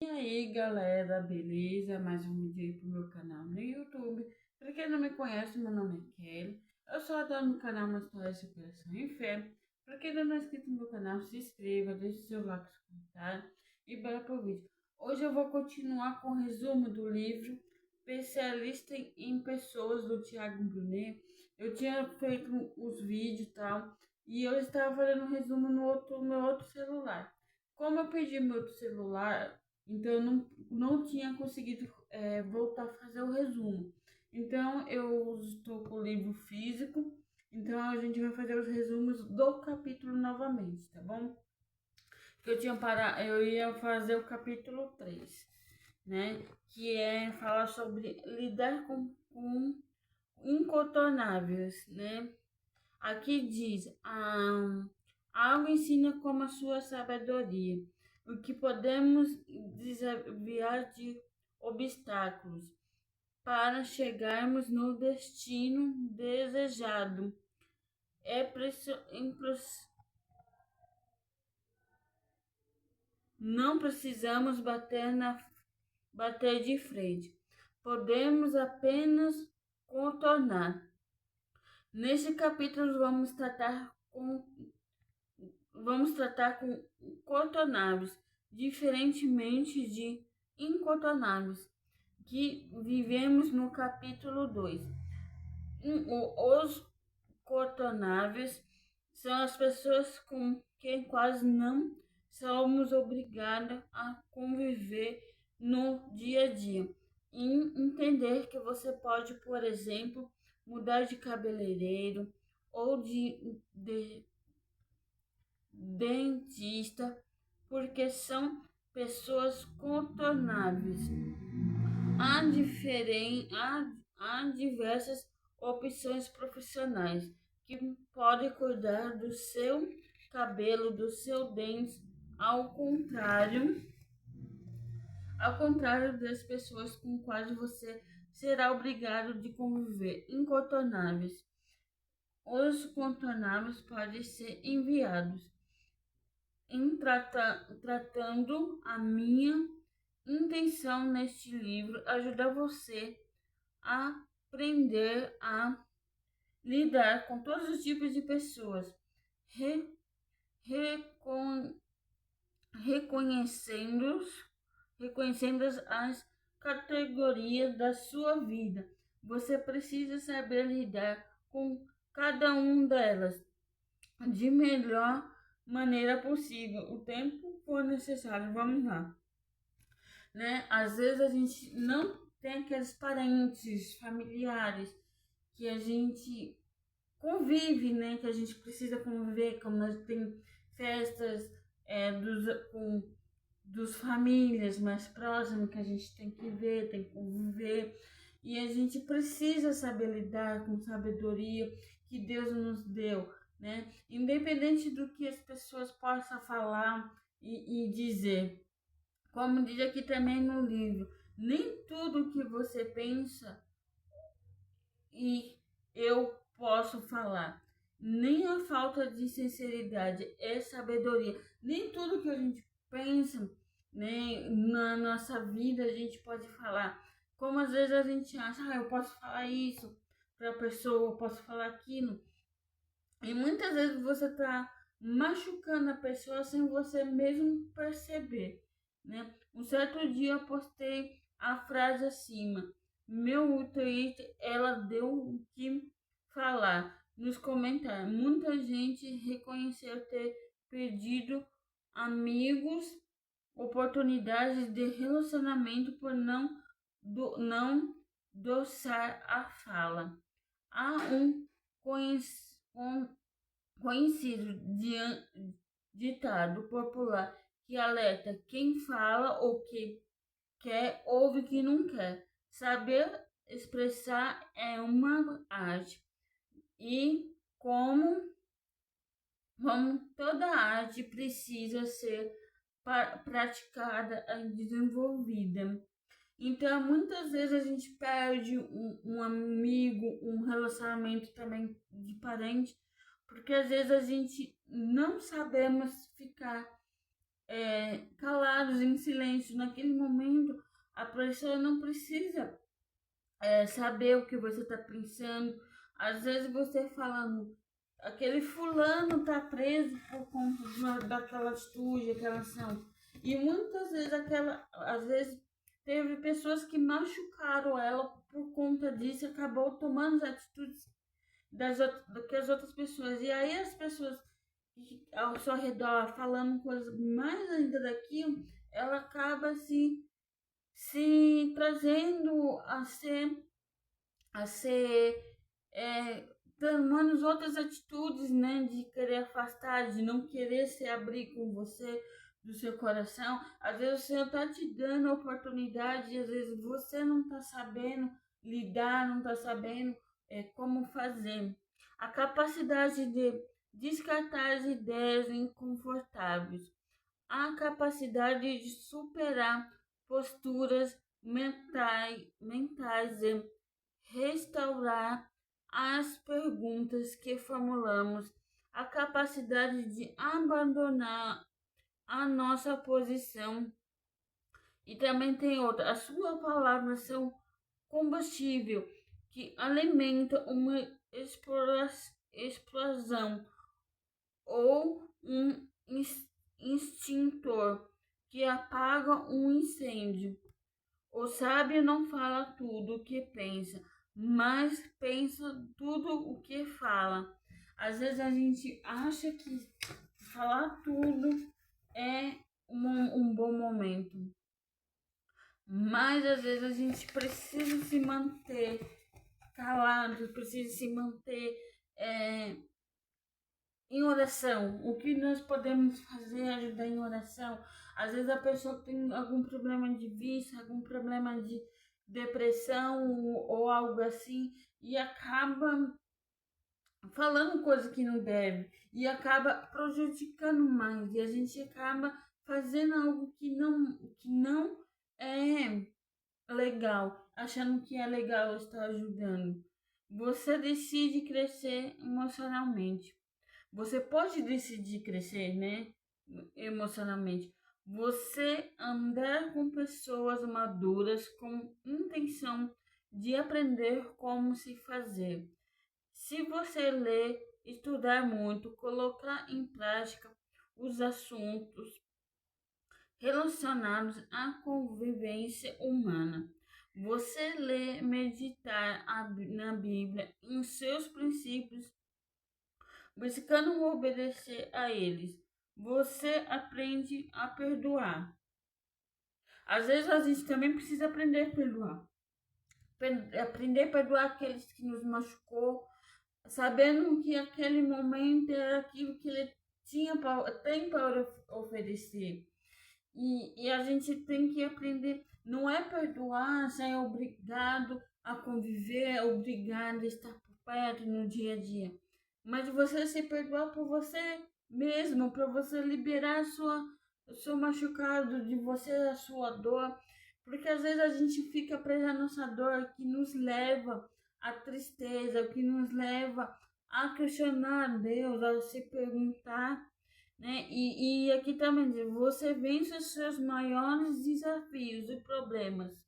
E aí, galera, beleza? Mais um vídeo aí pro meu canal no YouTube. Pra quem não me conhece, meu nome é Kelly. Eu sou a dona do canal Uma História de Superação e Fé. Pra quem ainda não é inscrito no meu canal, se inscreva, deixe seu like, seu comentário e bora pro vídeo. Hoje eu vou continuar com o resumo do livro Especialista em Pessoas, do Thiago Brunet. Eu tinha feito os vídeos e tal, e eu estava fazendo um resumo no meu outro celular. Como eu perdi meu outro celular, então eu não tinha conseguido voltar a fazer o resumo. Então eu estou com o livro físico, então a gente vai fazer os resumos do capítulo novamente, tá bom? Que eu ia fazer o capítulo 3, né? Que é falar sobre lidar com incontornáveis, né? Aqui diz, a água ensina como a sua sabedoria, o que podemos desaviar de obstáculos para chegarmos no destino desejado. É não precisamos bater de frente, podemos apenas contornar. Neste capítulo vamos tratar com contornáveis, diferentemente de incontornáveis, que vivemos no capítulo 2. Os contornáveis são as pessoas com quem quase não somos obrigados a conviver no dia a dia. E entender que você pode, por exemplo, mudar de cabeleireiro ou de dentista, porque são pessoas contornáveis. Há diversas opções profissionais que podem cuidar do seu cabelo, do seu dente, ao contrário, ao contrário das pessoas com quais você será obrigado de conviver, incontornáveis. Os contornáveis podem ser enviados tratando a minha intenção neste livro ajudar você a aprender a lidar com todos os tipos de pessoas, re, recon, reconhecendo, reconhecendo as categorias da sua vida. Você precisa saber lidar com cada uma delas de melhor maneira possível. O tempo for necessário. Vamos lá, né? Às vezes a gente não tem aqueles parentes, familiares que a gente convive, né? Que a gente precisa conviver, como nós tem festas com dos famílias mais próximas que a gente tem que ver, tem que conviver. E a gente precisa saber lidar com sabedoria que Deus nos deu, né? Independente do que as pessoas possam falar e dizer. Como diz aqui também no livro, nem tudo que você pensa e eu posso falar. Nem a falta de sinceridade é sabedoria. Nem tudo que a gente pensa, né, na nossa vida a gente pode falar. Como às vezes a gente acha, eu posso falar isso para a pessoa, eu posso falar aquilo. E muitas vezes você está machucando a pessoa sem você mesmo perceber, né? Um certo dia eu postei a frase acima. Meu Twitter, ela deu o que falar nos comentários. Muita gente reconheceu ter perdido amigos, oportunidades de relacionamento por não doçar a fala. Há um conhecido ditado popular que alerta quem fala ou que quer ouve que não quer. Saber expressar é uma arte e como toda arte precisa ser praticada e desenvolvida. Então, muitas vezes a gente perde um amigo, um relacionamento também de parente, porque às vezes a gente não sabemos ficar calados em silêncio. Naquele momento, a pessoa não precisa saber o que você está pensando. Às vezes você falando, aquele fulano está preso por conta daquela atitude, aquela ação. E muitas vezes às vezes teve pessoas que machucaram ela por conta disso, e acabou tomando as atitudes do que as outras pessoas. E aí as pessoas ao seu redor falando coisas mais ainda daquilo, ela acaba se trazendo a ser tomando outras atitudes, né, de querer afastar, de não querer se abrir com você, do seu coração. Às vezes o Senhor está te dando a oportunidade, e às vezes você não está sabendo lidar, não está sabendo como fazer. A capacidade de descartar as ideias inconfortáveis, a capacidade de superar posturas mentais e restaurar as perguntas que formulamos, a capacidade de abandonar a nossa posição. E também tem outra, as suas palavras são combustível que alimenta uma explosão ou um extintor que apaga um incêndio. O sábio não fala tudo o que pensa, mas pensa tudo o que fala. Às vezes a gente acha que falar tudo é um bom momento, mas às vezes a gente precisa se manter calado, precisa se manter em oração. O que nós podemos fazer é ajudar em oração. Às vezes a pessoa tem algum problema de vício, algum problema de depressão ou algo assim, e acaba falando coisa que não deve, e acaba prejudicando mais, e a gente acaba fazendo algo que não é legal, achando que é legal estar ajudando. Você decide crescer emocionalmente. Você pode decidir crescer, né? Emocionalmente. Você andar com pessoas maduras com intenção de aprender como se fazer. Se você ler, estudar muito, colocar em prática os assuntos relacionados à convivência humana. Você lê, meditar na Bíblia, em seus princípios, buscando obedecer a eles. Você aprende a perdoar. Às vezes a gente também precisa aprender a perdoar. Aprender a perdoar aqueles que nos machucou, sabendo que aquele momento era aquilo que ele tem para oferecer. E a gente tem que aprender, não é perdoar, ser obrigado a conviver, obrigado a estar por perto no dia a dia, mas você se perdoar por você mesmo, para você liberar o seu machucado de você, a sua dor, porque às vezes a gente fica preso à nossa dor, que nos leva à tristeza, que nos leva a questionar a Deus, a se perguntar, né? E aqui também diz, você vence os seus maiores desafios e problemas.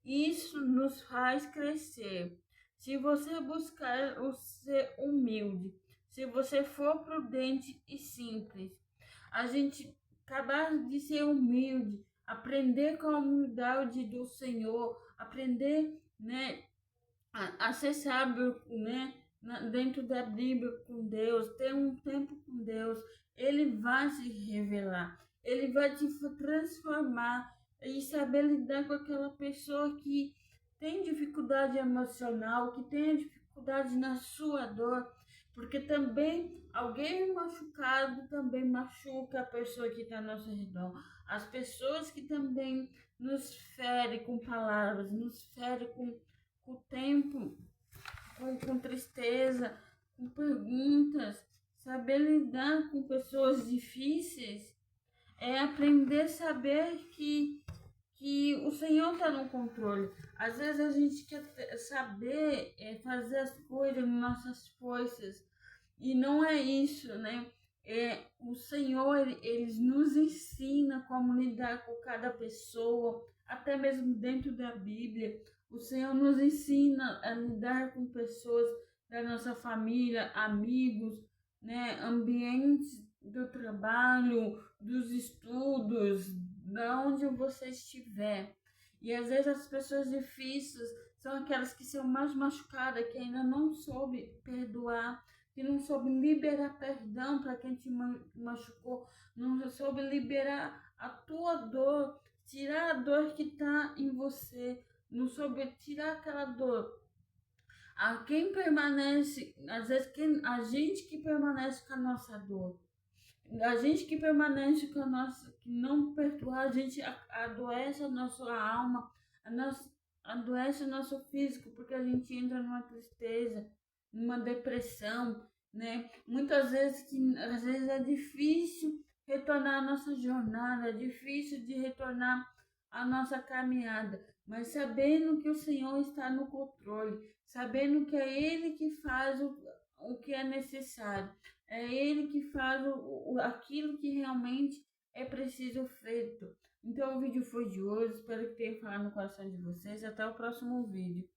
Isso nos faz crescer. Se você buscar o ser humilde, se você for prudente e simples, a gente acabar de ser humilde, aprender com a humildade do Senhor, aprender, né, a ser sábio, né, dentro da Bíblia com Deus, ter um tempo com Deus, Ele vai se revelar, Ele vai te transformar e saber lidar com aquela pessoa que tem dificuldade emocional, que tem dificuldade na sua dor, porque também alguém machucado também machuca a pessoa que está ao nosso redor. As pessoas que também nos ferem com palavras, nos ferem com o tempo, com tristeza, com perguntas, saber lidar com pessoas difíceis é aprender a saber que o Senhor está no controle. Às vezes a gente quer saber fazer as coisas nas nossas forças, e não é isso, né? O Senhor, ele nos ensina como lidar com cada pessoa, até mesmo dentro da Bíblia. O Senhor nos ensina a lidar com pessoas da nossa família, amigos, né, ambientes do trabalho, dos estudos, da onde você estiver. E às vezes as pessoas difíceis são aquelas que são mais machucadas, que ainda não soube perdoar, que não soube liberar perdão para quem te machucou, não soube liberar a tua dor, tirar a dor que está em você, não soube tirar aquela dor. A quem permanece, às vezes a gente que permanece com a nossa dor, a gente que permanece com a nossa, que não perdoar, a gente adoece a nossa alma, a nossa, adoece o nosso físico, porque a gente entra numa tristeza, numa depressão, né? Muitas vezes às vezes é difícil retornar a nossa jornada, é difícil de retornar a nossa caminhada, mas sabendo que o Senhor está no controle, sabendo que é Ele que faz o que é necessário. É Ele que faz aquilo que realmente é preciso feito. Então o vídeo foi de hoje, espero que tenha falado no coração de vocês. Até o próximo vídeo.